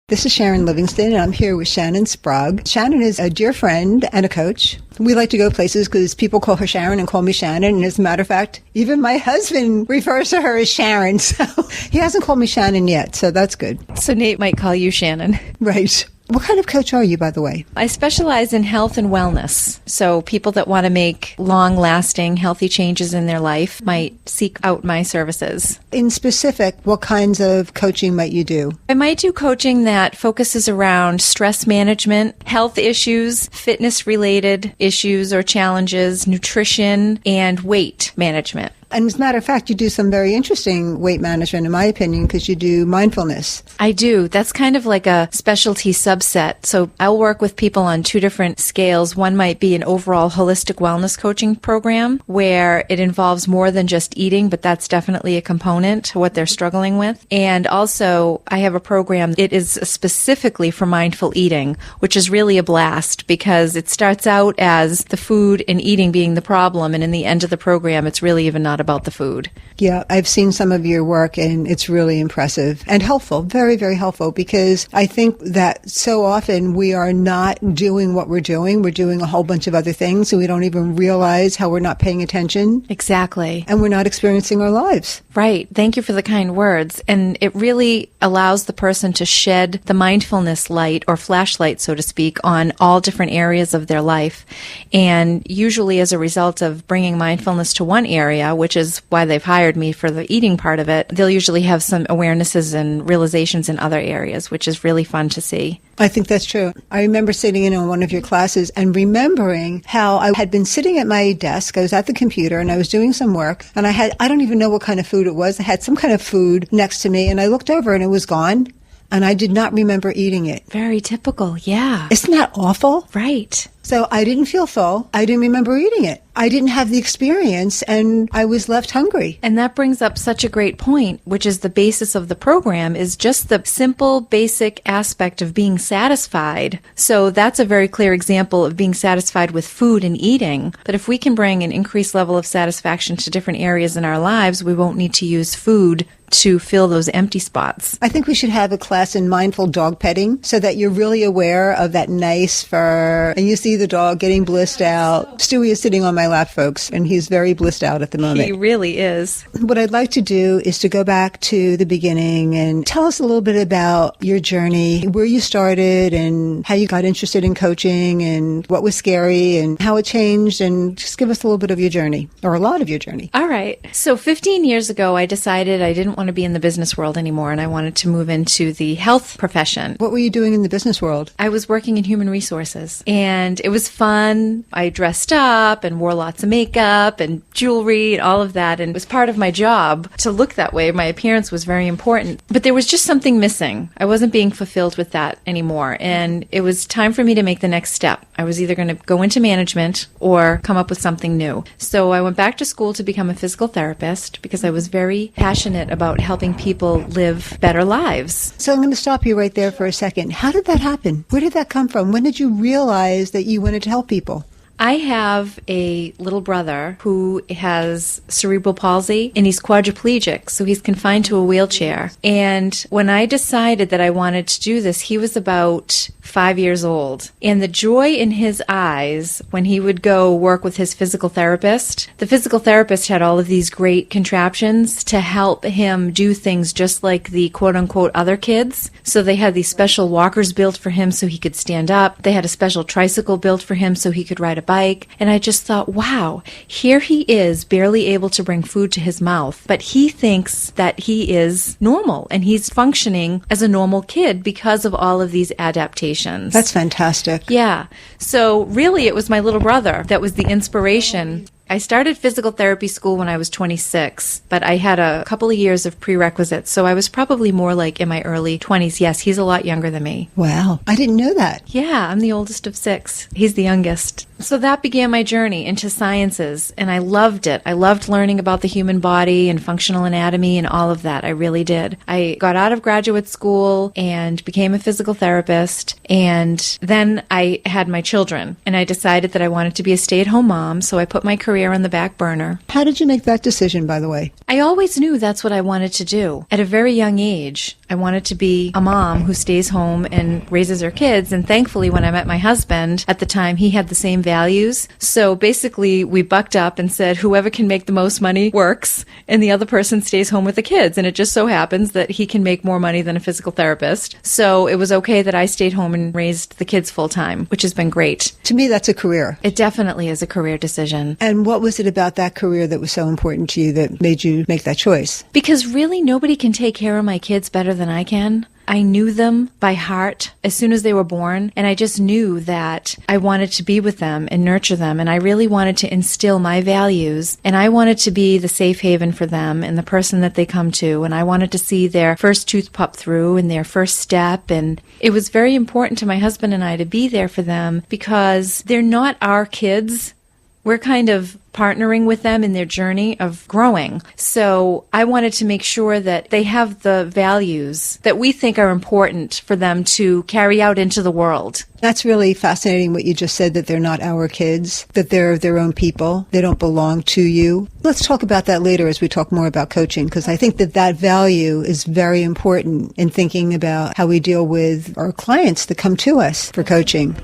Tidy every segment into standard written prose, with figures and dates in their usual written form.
This is Sharon Livingston, and I'm here with Shannon Sprague. Shannon is a dear friend and a coach. We like to go places because people call her Sharon and call me Shannon. And as a matter of fact, even my husband refers to her as Sharon. So he hasn't called me Shannon yet, so that's good. So Nate might call you Shannon. Right. What kind of coach are you, by the way? I specialize in health and wellness. So people that want to make long-lasting, healthy changes in their life might seek out my services. In specific, what kinds of coaching might you do? I might do coaching that focuses around stress management, health issues, fitness-related issues or challenges, nutrition, and weight management. And as a matter of fact, you do some very interesting weight management, in my opinion, because you do mindfulness. I do. That's kind of like a specialty subset. So I'll work with people on two different scales. One might be an overall holistic wellness coaching program where it involves more than just eating, but that's definitely a component to what they're struggling with. And also, I have a program, it is specifically for mindful eating, which is really a blast because it starts out as the food and eating being the problem, and in the end of the program, it's really even not about the food. Yeah, I've seen some of your work and it's really impressive and helpful, very, very helpful, because I think that so often we are not doing what we're doing. We're doing a whole bunch of other things and we don't even realize how we're not paying attention. Exactly. And we're not experiencing our lives. Right. Thank you for the kind words. And it really allows the person to shed the mindfulness light or flashlight, so to speak, on all different areas of their life. And usually as a result of bringing mindfulness to one area, which is why they've hired me for the eating part of it, they'll usually have some awarenesses and realizations in other areas, which is really fun to see. I think that's true. I remember sitting in on one of your classes and remembering how I had been sitting at my desk. I was at the computer and I was doing some work and I don't even know what kind of food it was. I had some kind of food next to me and I looked over and it was gone and I did not remember eating it. Very typical. Yeah. Isn't that awful? Right. So I didn't feel full. I didn't remember eating it. I didn't have the experience and I was left hungry. And that brings up such a great point, which is the basis of the program, is just the simple, basic aspect of being satisfied. So that's a very clear example of being satisfied with food and eating. But if we can bring an increased level of satisfaction to different areas in our lives, we won't need to use food to fill those empty spots. I think we should have a class in mindful dog petting so that you're really aware of that nice fur and you see the dog getting blissed out. Stewie is sitting on my lap, folks, and he's very blissed out at the moment. He really is. What I'd like to do is to go back to the beginning and tell us a little bit about your journey, where you started and how you got interested in coaching and what was scary and how it changed, and just give us a little bit of your journey, or a lot of your journey. All right. So 15 years ago, I decided I didn't want to be in the business world anymore and I wanted to move into the health profession. What were you doing in the business world? I was working in human resources and it was fun. I dressed up and wore lots of makeup and jewelry and all of that, and it was part of my job to look that way. My appearance was very important, but there was just something missing. I wasn't being fulfilled with that anymore, and it was time for me to make the next step. I was either going to go into management or come up with something new. So I went back to school to become a physical therapist because I was very passionate about helping people live better lives. So I'm going to stop you right there for a second. How did that happen? Where did that come from? When did you realize that you wanted to help people? I have a little brother who has cerebral palsy and he's quadriplegic, so he's confined to a wheelchair. And when I decided that I wanted to do this, he was about 5 years old. And the joy in his eyes when he would go work with his physical therapist, the physical therapist had all of these great contraptions to help him do things just like the quote-unquote other kids. So they had these special walkers built for him so he could stand up. They had a special tricycle built for him so he could ride a bike. And I just thought, wow, here he is barely able to bring food to his mouth, but he thinks that he is normal and he's functioning as a normal kid because of all of these adaptations. That's fantastic. Yeah. So really it was my little brother that was the inspiration. I started physical therapy school when I was 26, but I had a couple of years of prerequisites, so I was probably more like in my early 20s. Yes, he's a lot younger than me. Wow. I didn't know that. Yeah, I'm the oldest of 6. He's the youngest. So that began my journey into sciences, and I loved it. I loved learning about the human body and functional anatomy and all of that. I really did. I got out of graduate school and became a physical therapist, and then I had my children, and I decided that I wanted to be a stay-at-home mom, so I put my career on the back burner. How did you make that decision, by the way? I always knew that's what I wanted to do. At a very young age, I wanted to be a mom who stays home and raises her kids, and thankfully when I met my husband at the time, he had the same values. So basically, we bucked up and said, whoever can make the most money works, and the other person stays home with the kids. And it just so happens that he can make more money than a physical therapist. So it was okay that I stayed home and raised the kids full time, which has been great. To me, that's a career. It definitely is a career decision. And what was it about that career that was so important to you that made you make that choice? Because really, nobody can take care of my kids better than I can. I knew them by heart as soon as they were born, and I just knew that I wanted to be with them and nurture them, and I really wanted to instill my values, and I wanted to be the safe haven for them and the person that they come to, and I wanted to see their first tooth pop through and their first step, and it was very important to my husband and I to be there for them because they're not our kids. We're kind of partnering with them in their journey of growing. So I wanted to make sure that they have the values that we think are important for them to carry out into the world. That's really fascinating what you just said, that they're not our kids, that they're their own people. They don't belong to you. Let's talk about that later as we talk more about coaching, because I think that that value is very important in thinking about how we deal with our clients that come to us for coaching.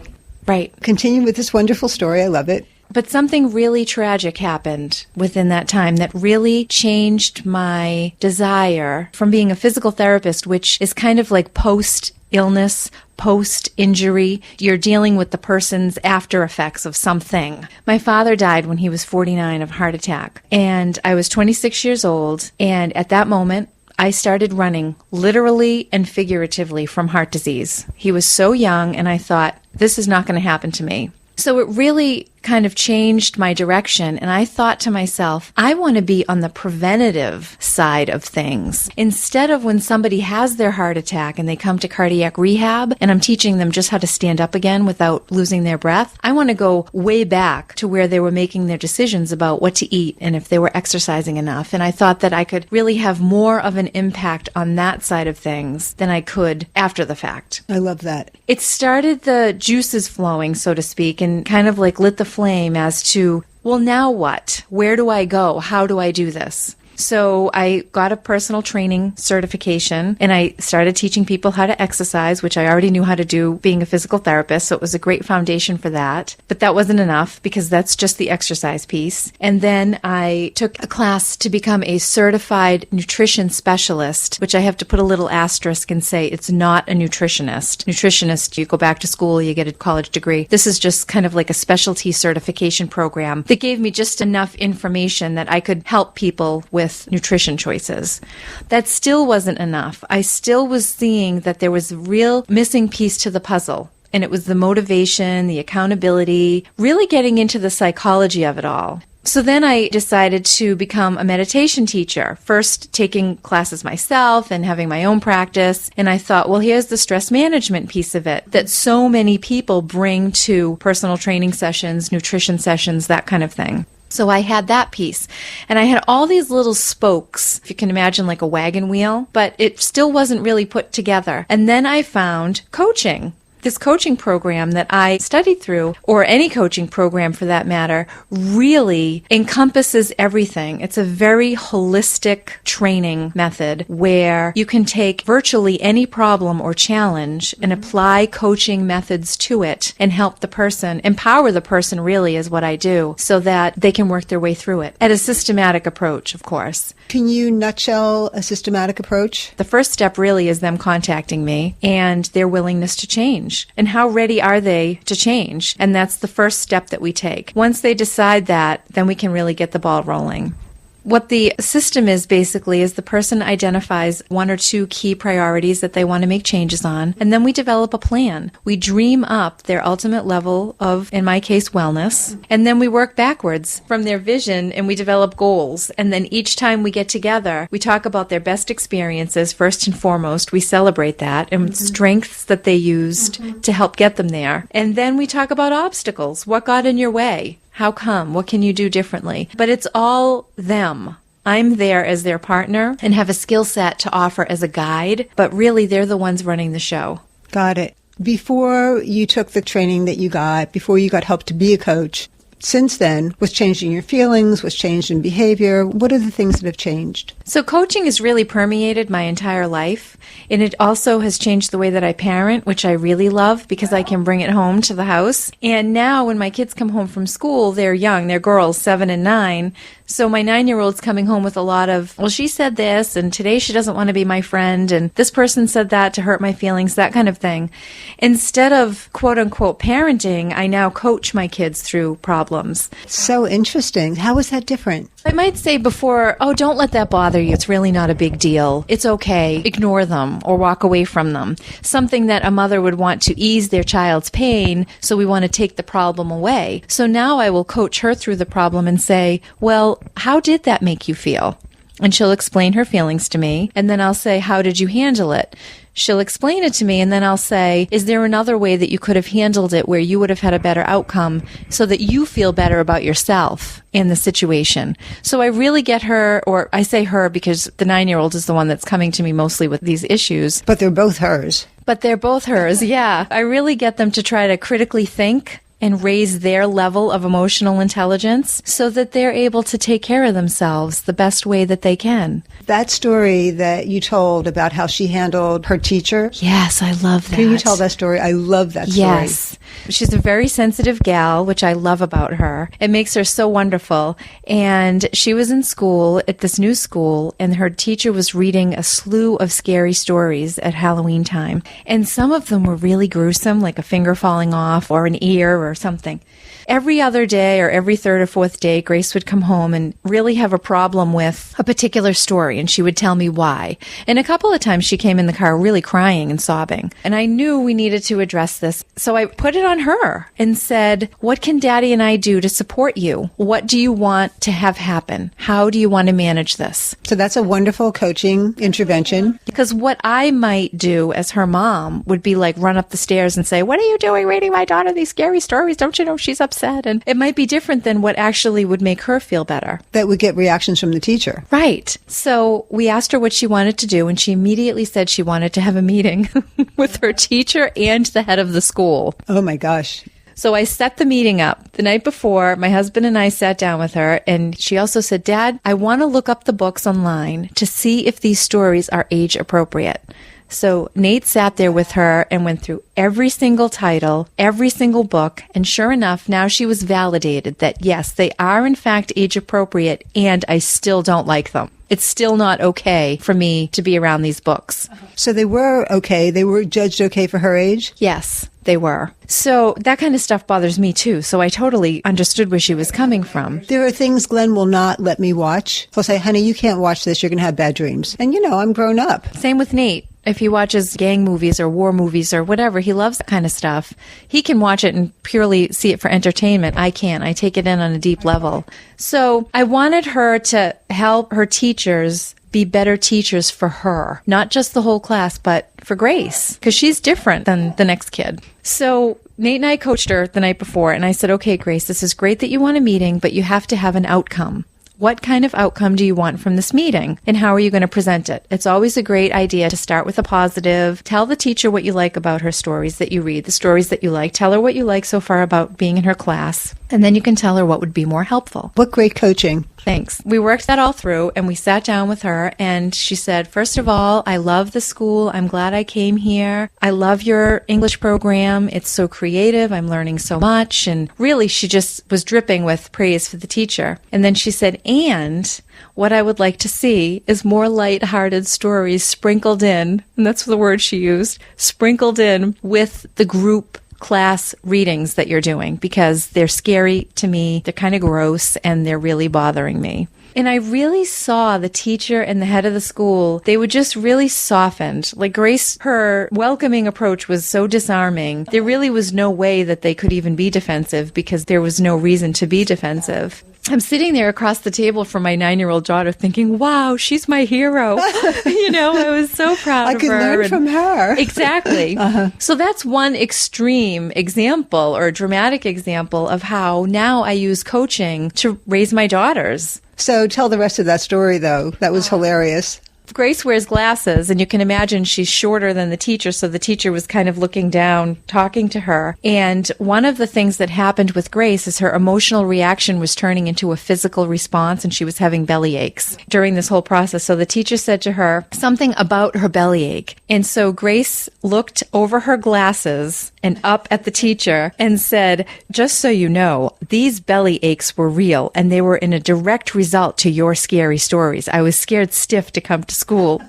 Right. Continue with this wonderful story. I love it. But something really tragic happened within that time that really changed my desire from being a physical therapist, which is kind of like post-illness, post-injury. You're dealing with the person's after effects of something. My father died when he was 49 of heart attack, and I was 26 years old, and at that moment, I started running literally and figuratively from heart disease. He was so young, and I thought, this is not going to happen to me. So it really kind of changed my direction, and I thought to myself, I want to be on the preventative side of things. Instead of when somebody has their heart attack and they come to cardiac rehab and I'm teaching them just how to stand up again without losing their breath, I want to go way back to where they were making their decisions about what to eat and if they were exercising enough. And I thought that I could really have more of an impact on that side of things than I could after the fact. I love that. It started the juices flowing, so to speak, and kind of like lit the flame as to, well, now what? Where do I go? How do I do this? So I got a personal training certification, and I started teaching people how to exercise, which I already knew how to do being a physical therapist, so it was a great foundation for that. But that wasn't enough because that's just the exercise piece. And then I took a class to become a certified nutrition specialist, which I have to put a little asterisk and say it's not a nutritionist. Nutritionist, you go back to school, you get a college degree. This is just kind of like a specialty certification program that gave me just enough information that I could help people with nutrition choices. That still wasn't enough. I still was seeing that there was a real missing piece to the puzzle. And it was the motivation, the accountability, really getting into the psychology of it all. So then I decided to become a meditation teacher, first taking classes myself and having my own practice. And I thought, well, here's the stress management piece of it that so many people bring to personal training sessions, nutrition sessions, that kind of thing. So I had that piece, and I had all these little spokes, if you can imagine like a wagon wheel, but it still wasn't really put together. And then I found coaching. This coaching program that I studied through, or any coaching program for that matter, really encompasses everything. It's a very holistic training method where you can take virtually any problem or challenge and apply coaching methods to it and help the person, empower the person really is what I do, so that they can work their way through it at a systematic approach, of course. Can you nutshell a systematic approach? The first step really is them contacting me and their willingness to change. And how ready are they to change? And that's the first step that we take. Once they decide that, then we can really get the ball rolling. What the system is basically is the person identifies one or two key priorities that they want to make changes on, and then we develop a plan. We dream up their ultimate level of, in my case, wellness, and then we work backwards from their vision and we develop goals. And then each time we get together, we talk about their best experiences first and foremost. We celebrate that and strengths that they used to help get them there. And then we talk about obstacles. What got in your way? How come? What can you do differently? But it's all them. I'm there as their partner and have a skill set to offer as a guide, but really they're the ones running the show. Got it. Before you took the training that you got, before you got help to be a coach, since then, what's changed in your feelings, what's changed in behavior? What are the things that have changed? So coaching has really permeated my entire life, and it also has changed the way that I parent, which I really love because I can bring it home to the house. And now when my kids come home from school, they're young, they're girls, 7 and 9. So my 9-year-old's coming home with a lot of, well, she said this, and today she doesn't want to be my friend, and this person said that to hurt my feelings, that kind of thing. Instead of quote-unquote parenting, I now coach my kids through problems. So interesting. How is that different? I might say before, oh, don't let that bother you. It's really not a big deal. It's okay. Ignore them or walk away from them. Something that a mother would want to ease their child's pain, so we want to take the problem away. So now I will coach her through the problem and say, well, how did that make you feel? And she'll explain her feelings to me, and then I'll say, how did you handle it? She'll explain it to me, and then I'll say, is there another way that you could have handled it where you would have had a better outcome so that you feel better about yourself in the situation? So I really get her, or I say her because the 9-year-old is the one that's coming to me mostly with these issues. But they're both hers. But they're both hers, yeah. I really get them to try to critically think and raise their level of emotional intelligence so that they're able to take care of themselves the best way that they can. That story that you told about how she handled her teacher. Yes, I love that. Can you tell that story? I love that story. Yes. She's a very sensitive gal, which I love about her. It makes her so wonderful. And she was in school at this new school, and her teacher was reading a slew of scary stories at Halloween time. And some of them were really gruesome, like a finger falling off or an ear or something. Every other day or every third or fourth day, Grace would come home and really have a problem with a particular story, and she would tell me why. And a couple of times she came in the car really crying and sobbing. And I knew we needed to address this. So I put it on her and said, what can Daddy and I do to support you? What do you want to have happen? How do you want to manage this? So that's a wonderful coaching intervention. Because what I might do as her mom would be like run up the stairs and say, what are you doing reading my daughter these scary stories? Don't you know she's upset? And it might be different than what actually would make her feel better. That would get reactions from the teacher. Right. So we asked her what she wanted to do, and she immediately said she wanted to have a meeting with her teacher and the head of the school. Oh my gosh. So I set the meeting up. The night before, my husband and I sat down with her, and she also said, Dad, I want to look up the books online to see if these stories are age appropriate. So Nate sat there with her and went through every single title, every single book, and sure enough, now she was validated that yes, they are in fact age appropriate, and I still don't like them. It's still not okay for me to be around these books. So they were okay. They were judged okay for her age? Yes, they were. So that kind of stuff bothers me too. So I totally understood where she was coming from. There are things Glenn will not let me watch. He'll say, honey, you can't watch this. You're going to have bad dreams. And you know, I'm grown up. Same with Nate. If he watches gang movies or war movies or whatever, he loves that kind of stuff. He can watch it and purely see it for entertainment. I can't. I take it in on a deep level. So I wanted her to help her teachers be better teachers for her, not just the whole class, but for Grace, because she's different than the next kid. So Nate and I coached her the night before, and I said, okay, Grace, this is great that you want a meeting, but you have to have an outcome. What kind of outcome do you want from this meeting? And how are you going to present it? It's always a great idea to start with a positive. Tell the teacher what you like about her stories that you read, the stories that you like. Tell her what you like so far about being in her class. And then you can tell her what would be more helpful. What great coaching. Thanks. We worked that all through, and we sat down with her, and she said, first of all, I love the school. I'm glad I came here. I love your English program. It's so creative. I'm learning so much. And really, she just was dripping with praise for the teacher. And then she said, and what I would like to see is more lighthearted stories sprinkled in, and that's the word she used, sprinkled in with the group class readings that you're doing, because they're scary to me, they're kind of gross, and they're really bothering me. And I really saw the teacher and the head of the school, they were just really softened. Like Grace, her welcoming approach was so disarming. There really was no way that they could even be defensive because there was no reason to be defensive. I'm sitting there across the table from my 9-year-old daughter thinking, wow, she's my hero. I was so proud I of could her. learn from her. Exactly. So that's one extreme example or dramatic example of how now I use coaching to raise my daughters. So tell the rest of that story, though. That was hilarious. Grace wears glasses, and you can imagine she's shorter than the teacher, so the teacher was kind of looking down, talking to her. And one of the things that happened with Grace is her emotional reaction was turning into a physical response, and she was having belly aches during this whole process. So the teacher said to her something about her belly ache. And so Grace looked over her glasses and up at the teacher and said, just so you know, these belly aches were real, and they were in a direct result to your scary stories. I was scared stiff to come to school.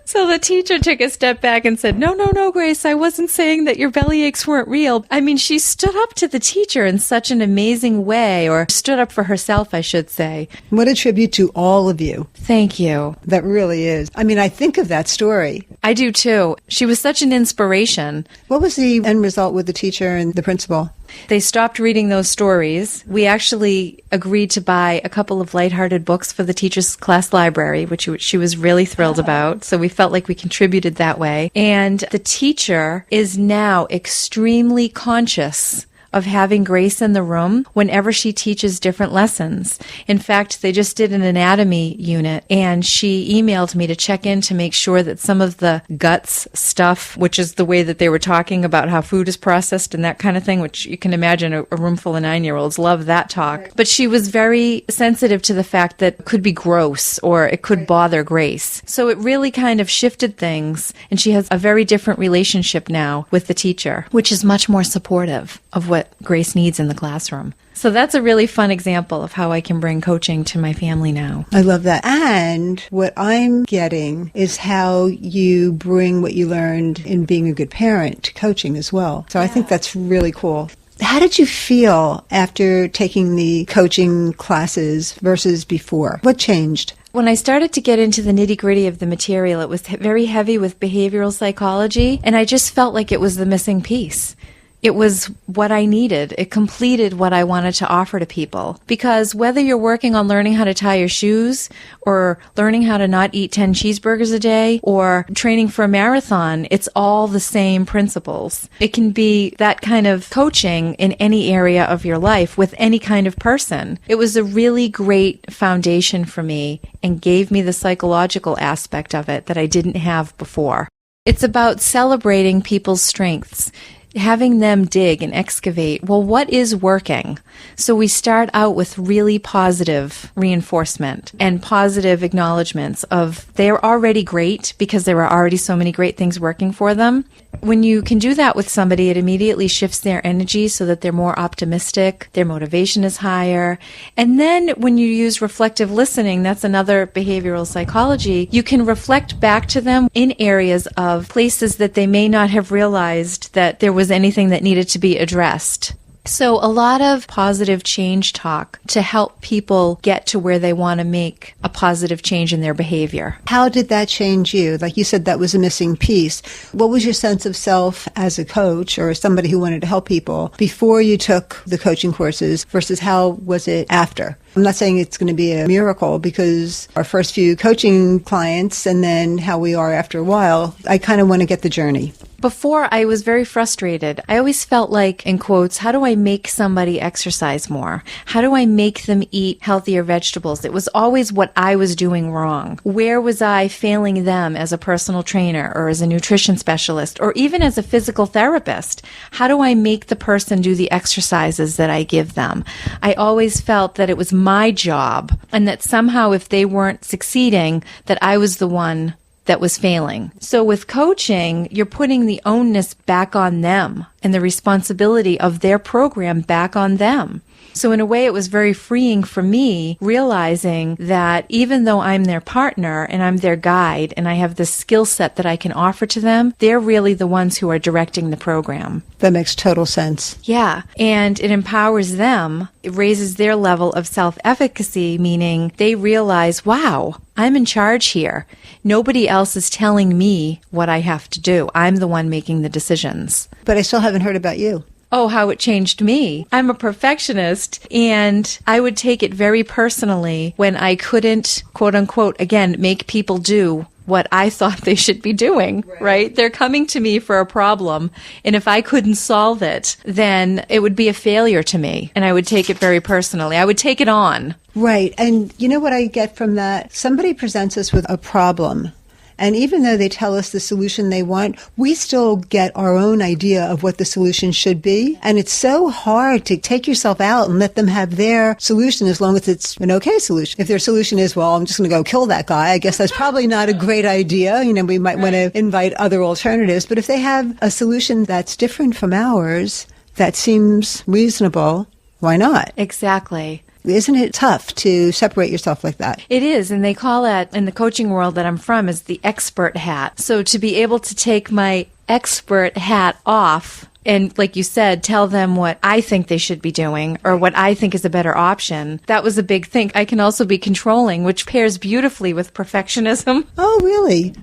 So the teacher took a step back and said, no, Grace, I wasn't saying that your belly aches weren't real. I mean, she stood up to the teacher in such an amazing way, or stood up for herself, I should say. What a tribute to all of you. Thank you. That really is. I mean, I think of that story. I do too. She was such an inspiration. What was the end result with the teacher and the principal? They stopped reading those stories. We actually agreed to buy a couple of lighthearted books for the teacher's class library, which she was really thrilled about. So we felt like we contributed that way. And the teacher is now extremely conscious of having Grace in the room whenever she teaches different lessons. In fact, they just did an anatomy unit, and she emailed me to check in to make sure that some of the guts stuff, which is the way that they were talking about how food is processed and that kind of thing, which you can imagine a room full of 9-year-olds love that talk. But she was very sensitive to the fact that it could be gross or it could bother Grace. So it really kind of shifted things, and she has a very different relationship now with the teacher, which is much more supportive of what Grace needs in the classroom. So that's a really fun example of how I can bring coaching to my family now. I love that. And what I'm getting is how you bring what you learned in being a good parent to coaching as well. So I think that's really cool. How did you feel after taking the coaching classes versus before? What changed? When I started to get into the nitty-gritty of the material, it was very heavy with behavioral psychology, and I just felt like it was the missing piece. It was what I needed. It completed what I wanted to offer to people. Because whether you're working on learning how to tie your shoes, or learning how to not eat 10 cheeseburgers a day, or training for a marathon, it's all the same principles. It can be that kind of coaching in any area of your life with any kind of person. It was a really great foundation for me and gave me the psychological aspect of it that I didn't have before. It's about celebrating people's strengths, having them dig and excavate, well, what is working? So we start out with really positive reinforcement and positive acknowledgments of they're already great because there are already so many great things working for them. When you can do that with somebody, it immediately shifts their energy so that they're more optimistic, their motivation is higher. And then when you use reflective listening, that's another behavioral psychology, you can reflect back to them in areas of places that they may not have realized that there was anything that needed to be addressed. So a lot of positive change talk to help people get to where they want to make a positive change in their behavior. How did that change you? Like you said, that was a missing piece. What was your sense of self as a coach or somebody who wanted to help people before you took the coaching courses versus how was it after? I'm not saying it's going to be a miracle because our first few coaching clients and then how we are after a while, I kind of want to get the journey. Before, I was very frustrated. I always felt like, in quotes, how do I make somebody exercise more? How do I make them eat healthier vegetables? It was always what I was doing wrong. Where was I failing them as a personal trainer or as a nutrition specialist or even as a physical therapist? How do I make the person do the exercises that I give them? I always felt that it was my job and that somehow if they weren't succeeding, that I was the one that was failing. So with coaching, you're putting the onus back on them and the responsibility of their program back on them. So in a way, it was very freeing for me, realizing that even though I'm their partner and I'm their guide and I have this skill set that I can offer to them, they're really the ones who are directing the program. That makes total sense. Yeah. And it empowers them. It raises their level of self-efficacy, meaning they realize, wow, I'm in charge here. Nobody else is telling me what I have to do. I'm the one making the decisions. But I still haven't heard about you. Oh, how it changed me. I'm a perfectionist, and I would take it very personally when I couldn't, quote unquote, again, make people do what I thought they should be doing, right? They're coming to me for a problem, and if I couldn't solve it, then it would be a failure to me, and I would take it very personally. I would take it on. Right. And you know what I get from that? Somebody presents us with a problem. And even though they tell us the solution they want, we still get our own idea of what the solution should be. And it's so hard to take yourself out and let them have their solution as long as it's an okay solution. If their solution is, well, I'm just going to go kill that guy, I guess that's probably not a great idea. You know, we might want to invite other alternatives. But if they have a solution that's different from ours, that seems reasonable, why not? Exactly. Isn't it tough to separate yourself like that? It is, and they call that, in the coaching world that I'm from, is the expert hat. So to be able to take my expert hat off and, like you said, tell them what I think they should be doing or what I think is a better option, that was a big thing. I can also be controlling, which pairs beautifully with perfectionism. Oh, really?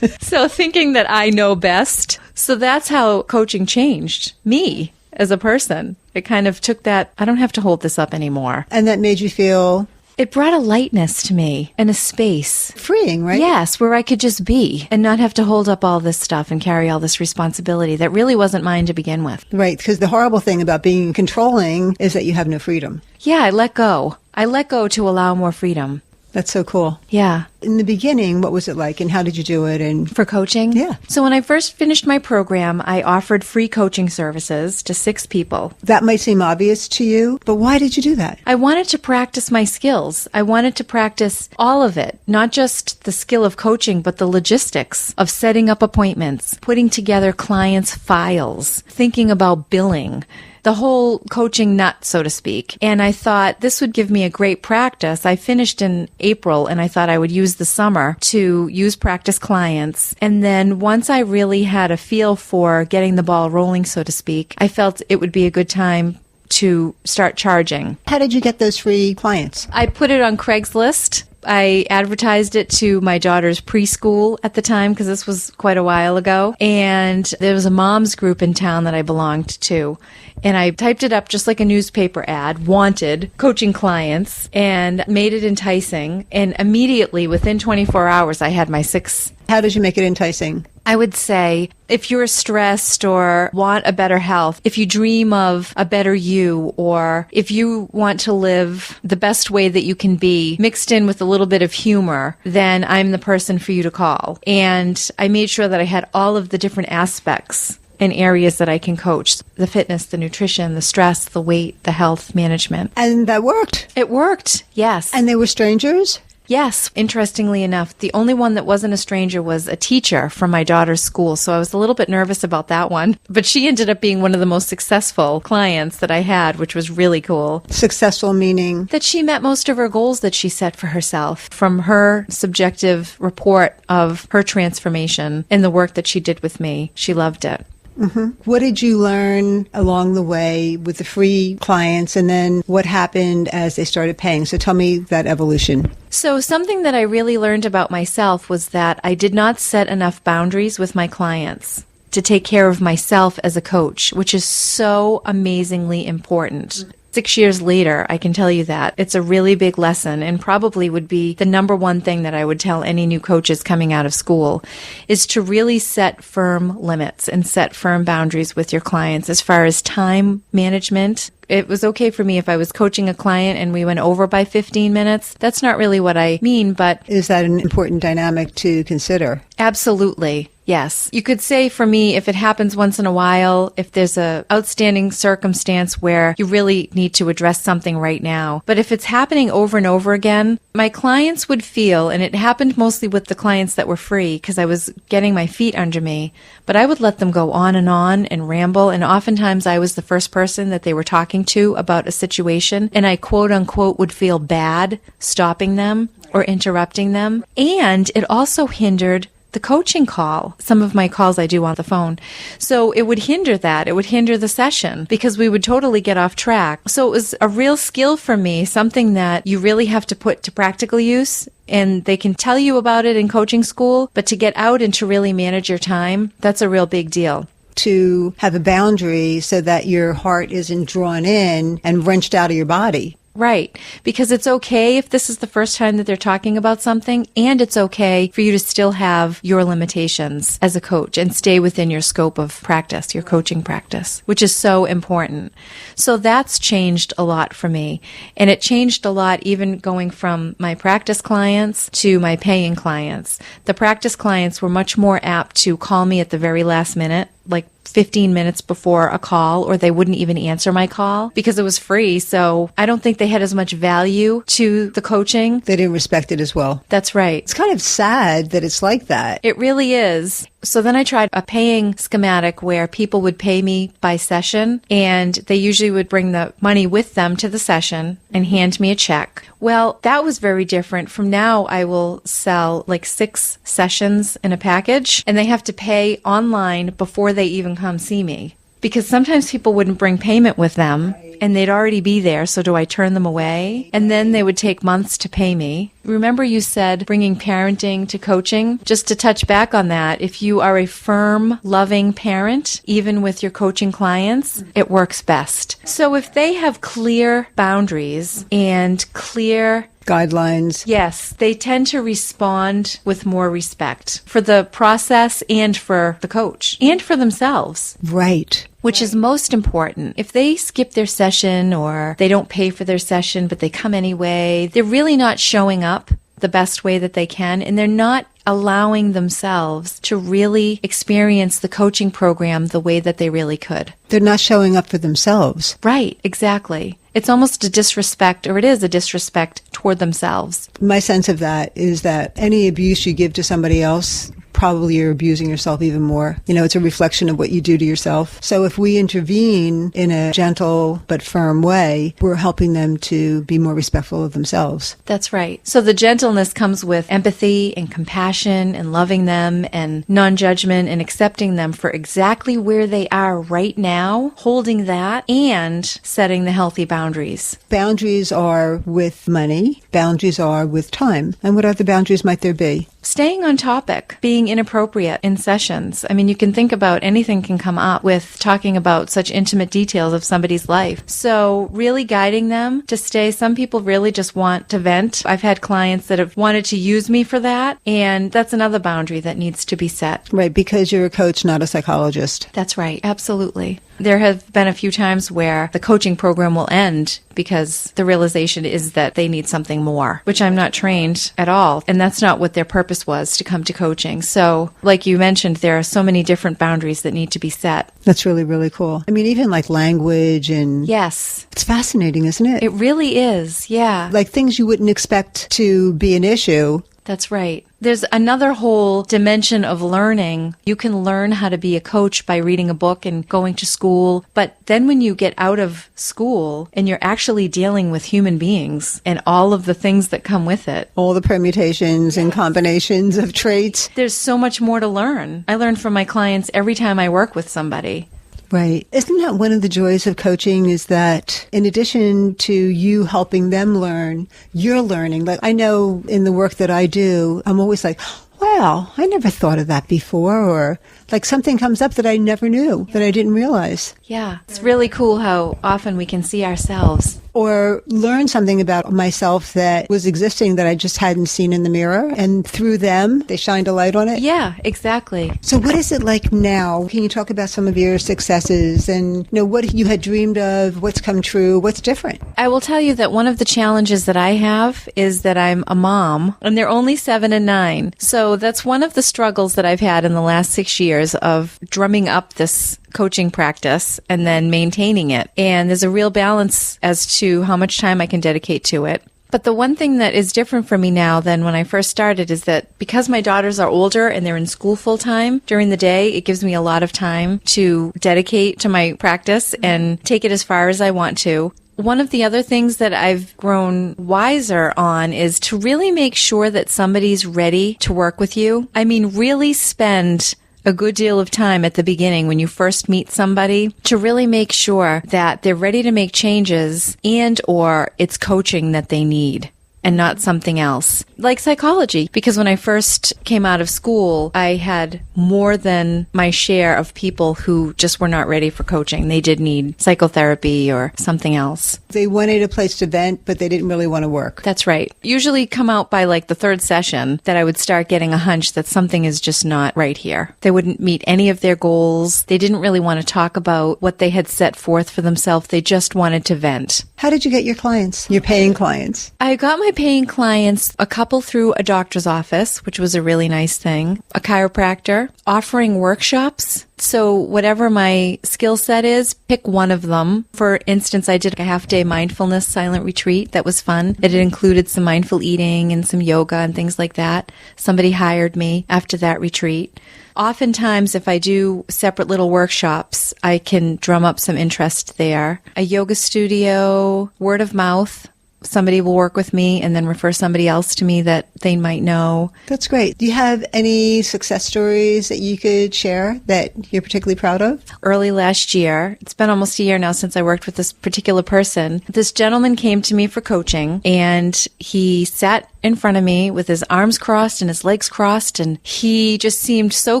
So thinking that I know best. So that's how coaching changed me as a person. It kind of took that, I don't have to hold this up anymore. And that made you feel... It brought a lightness to me and a space. freeing, right? Yes, where I could just be and not have to hold up all this stuff and carry all this responsibility that really wasn't mine to begin with. Right, because the horrible thing about being controlling is that you have no freedom. Yeah, I let go. I let go to allow more freedom. That's so cool. Yeah. In the beginning, what was it like and how did you do it? And For coaching? Yeah. So when I first finished my program, I offered free coaching services to 6 people. that might seem obvious to you, but why did you do that? I wanted to practice my skills. I wanted to practice all of it, not just the skill of coaching, but the logistics of setting up appointments, putting together clients' files, thinking about billing, the whole coaching nut, so to speak. And I thought this would give me a great practice. I finished in April, and I thought I would use the summer to use practice clients. And then once I really had a feel for getting the ball rolling, so to speak, I felt it would be a good time to start charging. How did you get those free clients? I put it on Craigslist. I advertised it to my daughter's preschool at the time because this was quite a while ago. And there was a mom's group in town that I belonged to. And I typed it up just like a newspaper ad, wanted coaching clients, and made it enticing. And immediately, within 24 hours, I had my 6. How did you make it enticing? I would say if you're stressed or want a better health, if you dream of a better you, or if you want to live the best way that you can be, mixed in with a little bit of humor, then I'm the person for you to call. And I made sure that I had all of the different aspects and areas that I can coach: the fitness, the nutrition, the stress, the weight, the health management. And that worked. It worked, yes. And they were strangers? Yes. Interestingly enough, the only one that wasn't a stranger was a teacher from my daughter's school. So I was a little bit nervous about that one. But she ended up being one of the most successful clients that I had, which was really cool. Successful meaning? That she met most of her goals that she set for herself from her subjective report of her transformation and the work that she did with me. She loved it. Mm-hmm. What did you learn along the way with the free clients, and then what happened as they started paying? So tell me that evolution. So something that I really learned about myself was that I did not set enough boundaries with my clients to take care of myself as a coach, which is so amazingly important. 6 years later, I can tell you that it's a really big lesson, and probably would be the number one thing that I would tell any new coaches coming out of school, is to really set firm limits and set firm boundaries with your clients as far as time management. It was okay for me if I was coaching a client and we went over by 15 minutes. That's not really what I mean, but Is that an important dynamic to consider? absolutely. Yes. You could say for me, if it happens once in a while, if there's a outstanding circumstance where you really need to address something right now. But if it's happening over and over again, my clients would feel, and it happened mostly with the clients that were free because I was getting my feet under me, but I would let them go on and ramble. And oftentimes I was the first person that they were talking to about a situation. And I quote unquote would feel bad stopping them or interrupting them. And it also hindered the coaching call. Some of my calls I do on the phone. So it would hinder that. It would hinder the session because we would totally get off track. So it was a real skill for me, something that you really have to put to practical use. And they can tell you about it in coaching school, but to get out and to really manage your time, that's a real big deal. To have a boundary so that your heart isn't drawn in and wrenched out of your body. Right. Because it's okay if this is the first time that they're talking about something, and it's okay for you to still have your limitations as a coach and stay within your scope of practice, your coaching practice, which is so important. So that's changed a lot for me. And it changed a lot even going from my practice clients to my paying clients. The practice clients were much more apt to call me at the very last minute, like 15 minutes before a call, or they wouldn't even answer my call because it was free. So I don't think they had as much value to the coaching. They didn't respect it as well. That's right. It's kind of sad that it's like that. It really is. So then I tried a paying schematic where people would pay me by session, and they usually would bring the money with them to the session and hand me a check. Well, that was very different from now. I will sell like 6 sessions in a package, and they have to pay online before they even come see me. Because sometimes people wouldn't bring payment with them and they'd already be there. So do I turn them away? And then they would take months to pay me. Remember you said bringing parenting to coaching? Just to touch back on that, if you are a firm, loving parent, even with your coaching clients, it works best. So if they have clear boundaries and clear guidelines. Yes, they tend to respond with more respect for the process and for the coach and for themselves. Right. Which is most important. If they skip their session or they don't pay for their session, but they come anyway, they're really not showing up the best way that they can, and they're not allowing themselves to really experience the coaching program the way that they really could. They're not showing up for themselves. Right, exactly. It's almost a disrespect, or it is a disrespect toward themselves. My sense of that is that any abuse you give to somebody else, probably you're abusing yourself even more. You know, it's a reflection of what you do to yourself. So if we intervene in a gentle but firm way, we're helping them to be more respectful of themselves. That's right. So the gentleness comes with empathy and compassion and loving them and non-judgment and accepting them for exactly where they are right now, holding that and setting the healthy boundaries. Boundaries are with money. Boundaries are with time. And what other boundaries might there be? Staying on topic, being inappropriate in sessions. I mean, you can think about anything can come up with talking about such intimate details of somebody's life. So really guiding them to stay. Some people really just want to vent. I've had clients that have wanted to use me for that, and that's another boundary that needs to be set. Right, because you're a coach, not a psychologist. That's right, absolutely. There have been a few times where the coaching program will end because the realization is that they need something more, which I'm not trained at all. And that's not what their purpose was to come to coaching. So like you mentioned, there are so many different boundaries that need to be set. That's really, really cool. I mean, even like language and... Yes. It's fascinating, isn't it? It really is, yeah. Like things you wouldn't expect to be an issue. That's right. There's another whole dimension of learning. You can learn how to be a coach by reading a book and going to school. But then when you get out of school and you're actually dealing with human beings and all of the things that come with it. All the permutations and combinations of traits. There's so much more to learn. I learn from my clients every time I work with somebody. Right. Isn't that one of the joys of coaching is that in addition to you helping them learn, you're learning. Like I know in the work that I do, I'm always like, wow, I never thought of that before, or like something comes up that I never knew, that I didn't realize. Yeah. It's really cool how often we can see ourselves. Or learn something about myself that was existing that I just hadn't seen in the mirror. And through them, they shined a light on it. Yeah, exactly. So what is it like now? Can you talk about some of your successes and what you had dreamed of, what's come true, what's different? I will tell you that one of the challenges that I have is that I'm a mom, and they're only 7 and 9. So that's one of the struggles that I've had in the last 6 years of drumming up this coaching practice and then maintaining it. And there's a real balance as to how much time I can dedicate to it. But the one thing that is different for me now than when I first started is that because my daughters are older and they're in school full time during the day, it gives me a lot of time to dedicate to my practice and take it as far as I want to. One of the other things that I've grown wiser on is to really make sure that somebody's ready to work with you. I mean, really spend a good deal of time at the beginning when you first meet somebody to really make sure that they're ready to make changes and or it's coaching that they need and not something else. Like psychology, because when I first came out of school, I had more than my share of people who just were not ready for coaching. They did need psychotherapy or something else. They wanted a place to vent, but they didn't really want to work. That's right. Usually come out by like the third session that I would start getting a hunch that something is just not right here. They wouldn't meet any of their goals. They didn't really want to talk about what they had set forth for themselves. They just wanted to vent. How did you get your clients, your paying clients? I got my paying clients, a couple through a doctor's office, which was a really nice thing, a chiropractor, offering workshops. So whatever my skill set is, pick one of them. For instance, I did a half-day mindfulness silent retreat that was fun. It included some mindful eating and some yoga and things like that. Somebody hired me after that retreat. Oftentimes, if I do separate little workshops, I can drum up some interest there. A yoga studio, word of mouth. Somebody will work with me and then refer somebody else to me that they might know. That's great. Do you have any success stories that you could share that you're particularly proud of? Early last year, it's been almost a year now since I worked with this particular person. This gentleman came to me for coaching and he sat in front of me with his arms crossed and his legs crossed, and he just seemed so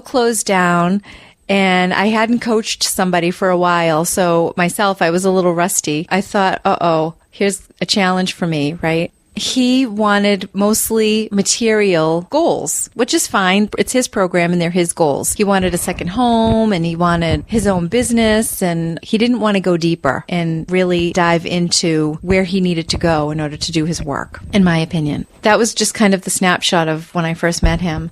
closed down. And I hadn't coached somebody for a while, so myself, I was a little rusty. I thought, here's a challenge for me, right? He wanted mostly material goals, which is fine. It's his program and they're his goals. He wanted a second home and he wanted his own business, and he didn't want to go deeper and really dive into where he needed to go in order to do his work, in my opinion. That was just kind of the snapshot of when I first met him.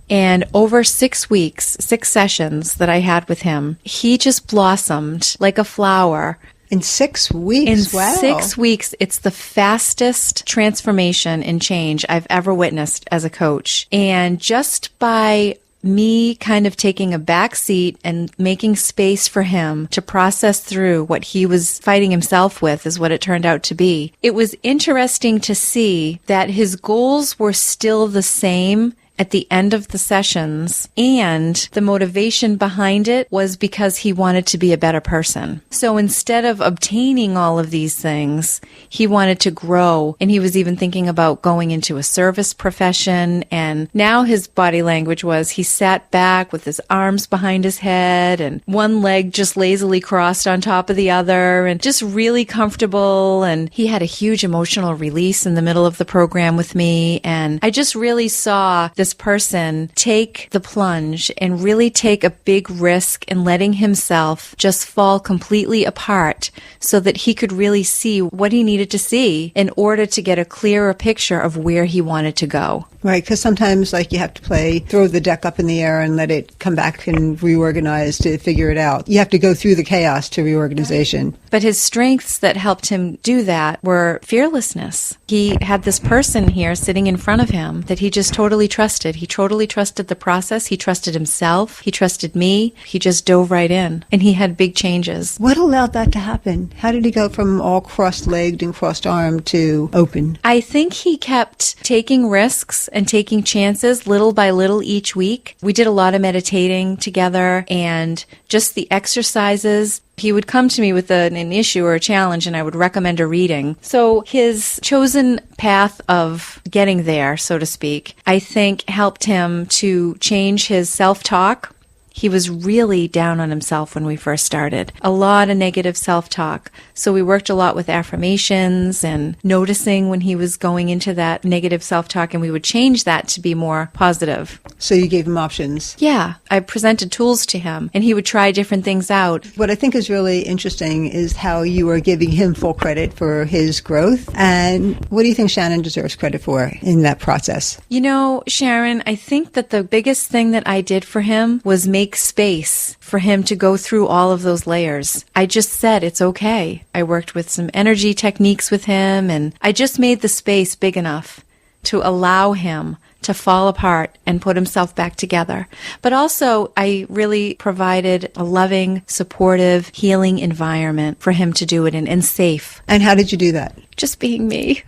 And over 6 weeks, 6 sessions that I had with him, he just blossomed like a flower. In 6 weeks? In wow. 6 weeks, it's the fastest transformation and change I've ever witnessed as a coach. And just by me kind of taking a back seat and making space for him to process through what he was fighting himself with is what it turned out to be. It was interesting to see that his goals were still the same at the end of the sessions, and the motivation behind it was because he wanted to be a better person. So instead of obtaining all of these things, he wanted to grow, and he was even thinking about going into a service profession. And now his body language was he sat back with his arms behind his head and one leg just lazily crossed on top of the other and just really comfortable. And he had a huge emotional release in the middle of the program with me, and I just really saw this person take the plunge and really take a big risk in letting himself just fall completely apart so that he could really see what he needed to see in order to get a clearer picture of where he wanted to go. Right, because sometimes you have to throw the deck up in the air and let it come back and reorganize to figure it out. You have to go through the chaos to reorganization. But his strengths that helped him do that were fearlessness. He had this person here sitting in front of him that he just totally trusted. He totally trusted the process. He trusted himself. He trusted me. He just dove right in, and he had big changes. What allowed that to happen? How did he go from all cross-legged and crossed-armed to open? I think he kept taking risks and taking chances little by little each week. We did a lot of meditating together and just the exercises. He would come to me with an issue or a challenge, and I would recommend a reading. So his chosen path of getting there, so to speak, I think helped him to change his self-talk. He was really down on himself when we first started. A lot of negative self-talk. So we worked a lot with affirmations and noticing when he was going into that negative self-talk, and we would change that to be more positive. So you gave him options. Yeah, I presented tools to him, and he would try different things out. What I think is really interesting is how you are giving him full credit for his growth. And what do you think Shannon deserves credit for in that process? You know, Sharon, I think that the biggest thing that I did for him was make space for him to go through all of those layers. I just said, it's okay. I worked with some energy techniques with him, and I just made the space big enough to allow him to fall apart and put himself back together. But also, I really provided a loving, supportive, healing environment for him to do it in, and safe. And how did you do that? Just being me.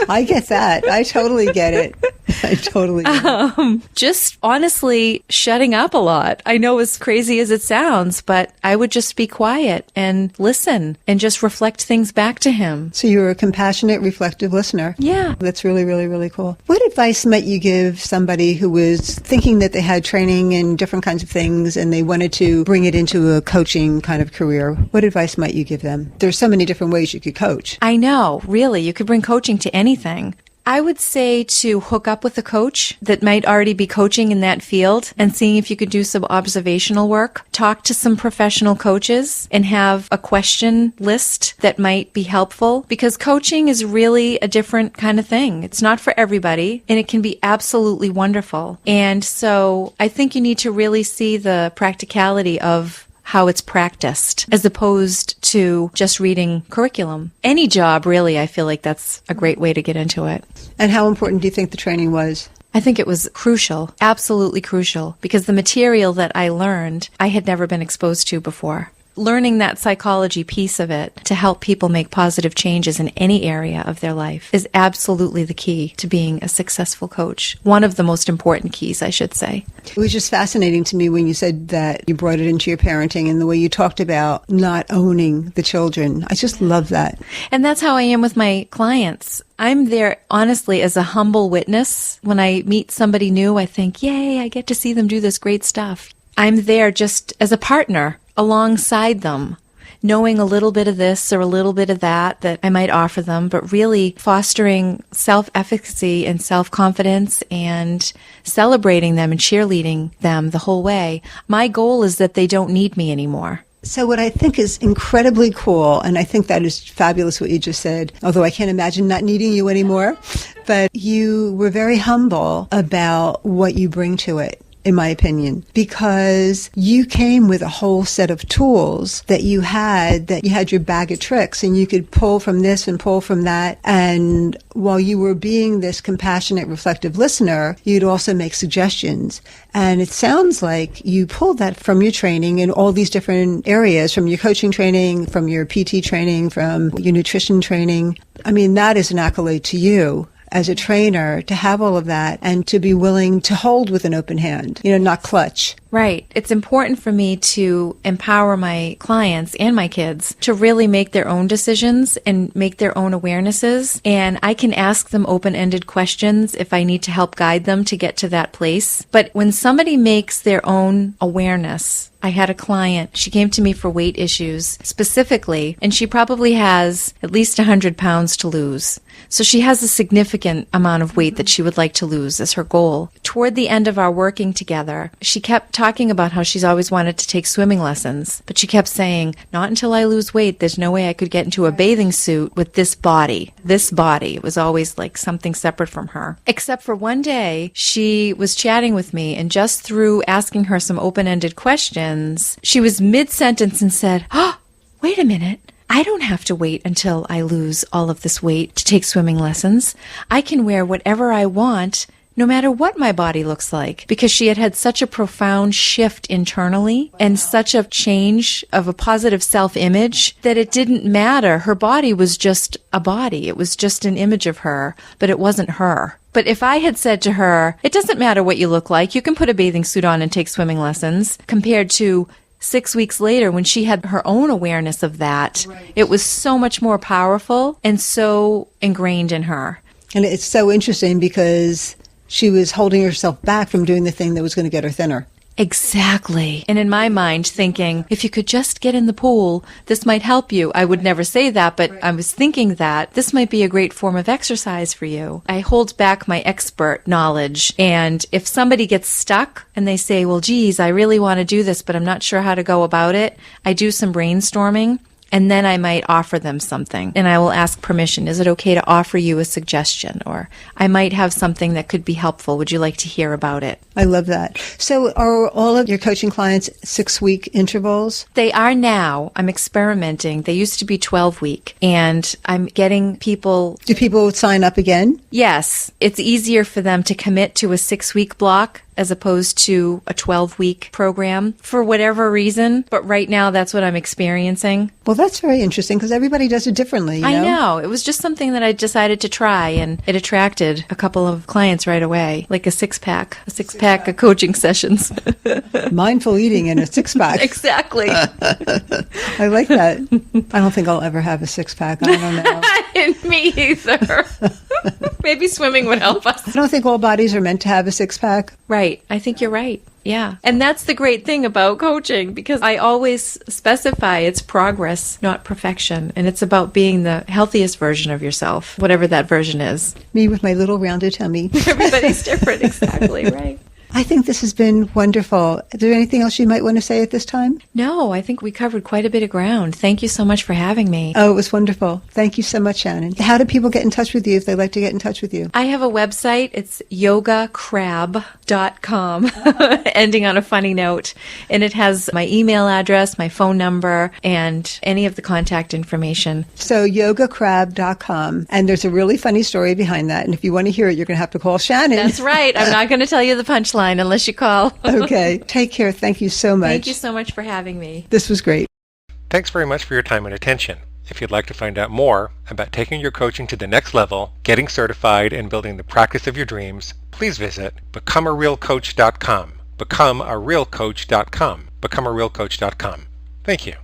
I get that. I totally get it. I totally get it. Just honestly shutting up a lot. I know, as crazy as it sounds, but I would just be quiet and listen and just reflect things back to him. So you're a compassionate, reflective listener. Yeah. That's really, really, really cool. What advice might you give somebody who was thinking that they had training in different kinds of things and they wanted to bring it into a coaching kind of career? What advice might you give them? There's so many different ways you could coach. I know, really. You could bring coaching to anything. I would say to hook up with a coach that might already be coaching in that field and seeing if you could do some observational work. Talk to some professional coaches and have a question list that might be helpful, because coaching is really a different kind of thing. It's not for everybody, and it can be absolutely wonderful. And so I think you need to really see the practicality of how it's practiced, as opposed to just reading curriculum. Any job, really, I feel like that's a great way to get into it. And how important do you think the training was? I think it was crucial, absolutely crucial, because the material that I learned, I had never been exposed to before. Learning that psychology piece of it to help people make positive changes in any area of their life is absolutely the key to being a successful coach. One of the most important keys, I should say. It was just fascinating to me when you said that you brought it into your parenting and the way you talked about not owning the children. I just love that. And that's how I am with my clients. I'm there, honestly, as a humble witness. When I meet somebody new, I think, yay, I get to see them do this great stuff. I'm there just as a partner alongside them, knowing a little bit of this or a little bit of that I might offer them, but really fostering self-efficacy and self-confidence and celebrating them and cheerleading them the whole way. My goal is that they don't need me anymore. So what I think is incredibly cool, and I think that is fabulous what you just said, although I can't imagine not needing you anymore, but you were very humble about what you bring to it, in my opinion, because you came with a whole set of tools that you had your bag of tricks, and you could pull from this and pull from that. And while you were being this compassionate, reflective listener, you'd also make suggestions. And it sounds like you pulled that from your training in all these different areas, from your coaching training, from your PT training, from your nutrition training. I mean, that is an accolade to you as a trainer, to have all of that and to be willing to hold with an open hand, not clutch. Right. It's important for me to empower my clients and my kids to really make their own decisions and make their own awarenesses. And I can ask them open-ended questions if I need to help guide them to get to that place. But when somebody makes their own awareness, I had a client, she came to me for weight issues specifically, and she probably has at least 100 pounds to lose. So she has a significant amount of weight that she would like to lose as her goal. Toward the end of our working together, she kept talking about how she's always wanted to take swimming lessons, but she kept saying, not until I lose weight, there's no way I could get into a bathing suit with this body. This body. It was always like something separate from her. Except for one day, she was chatting with me, and just through asking her some open-ended questions, she was mid-sentence and said, oh, wait a minute. I don't have to wait until I lose all of this weight to take swimming lessons. I can wear whatever I want, no matter what my body looks like, because she had had such a profound shift internally and such a change of a positive self-image that it didn't matter. Her body was just a body. It was just an image of her, but it wasn't her. But if I had said to her, it doesn't matter what you look like, you can put a bathing suit on and take swimming lessons, compared to 6 weeks later when she had her own awareness of that, right, it was so much more powerful and so ingrained in her. And it's so interesting because she was holding herself back from doing the thing that was going to get her thinner. Exactly. And in my mind, thinking, if you could just get in the pool, this might help you. I would never say that, but I was thinking that this might be a great form of exercise for you. I hold back my expert knowledge. And if somebody gets stuck and they say, well, geez, I really want to do this, but I'm not sure how to go about it, I do some brainstorming. And then I might offer them something, and I will ask permission. Is it okay to offer you a suggestion? Or I might have something that could be helpful. Would you like to hear about it? I love that. So are all of your coaching clients 6-week intervals? They are now. I'm experimenting. They used to be 12-week, and I'm getting people. Do people sign up again? Yes. It's easier for them to commit to a 6-week block as opposed to a 12-week program for whatever reason. But right now, that's what I'm experiencing. Well, that's very interesting because everybody does it differently. I know. It was just something that I decided to try, and it attracted a couple of clients right away, like a six-pack of coaching sessions. Mindful eating in a 6-pack. Exactly. I like that. I don't think I'll ever have a 6-pack. I don't know. Me either. Maybe swimming would help us. I don't think all bodies are meant to have a 6-pack. Right. I think you're right. Yeah. And that's the great thing about coaching, because I always specify it's progress, not perfection. And it's about being the healthiest version of yourself, whatever that version is. Me with my little rounded tummy. Everybody's different. Exactly. Right. I think this has been wonderful. Is there anything else you might want to say at this time? No, I think we covered quite a bit of ground. Thank you so much for having me. Oh, it was wonderful. Thank you so much, Shannon. How do people get in touch with you if they'd like to get in touch with you? I have a website. It's yogacrab.com, ending on a funny note. And it has my email address, my phone number, and any of the contact information. So yogacrab.com. And there's a really funny story behind that. And if you want to hear it, you're going to have to call Shannon. That's right. I'm not going to tell you the punchline unless you call. Okay. Take care. Thank you so much. Thank you so much for having me. This was great. Thanks very much for your time and attention. If you'd like to find out more about taking your coaching to the next level, getting certified, and building the practice of your dreams, please visit becomearealcoach.com. Becomearealcoach.com. Becomearealcoach.com. Thank you.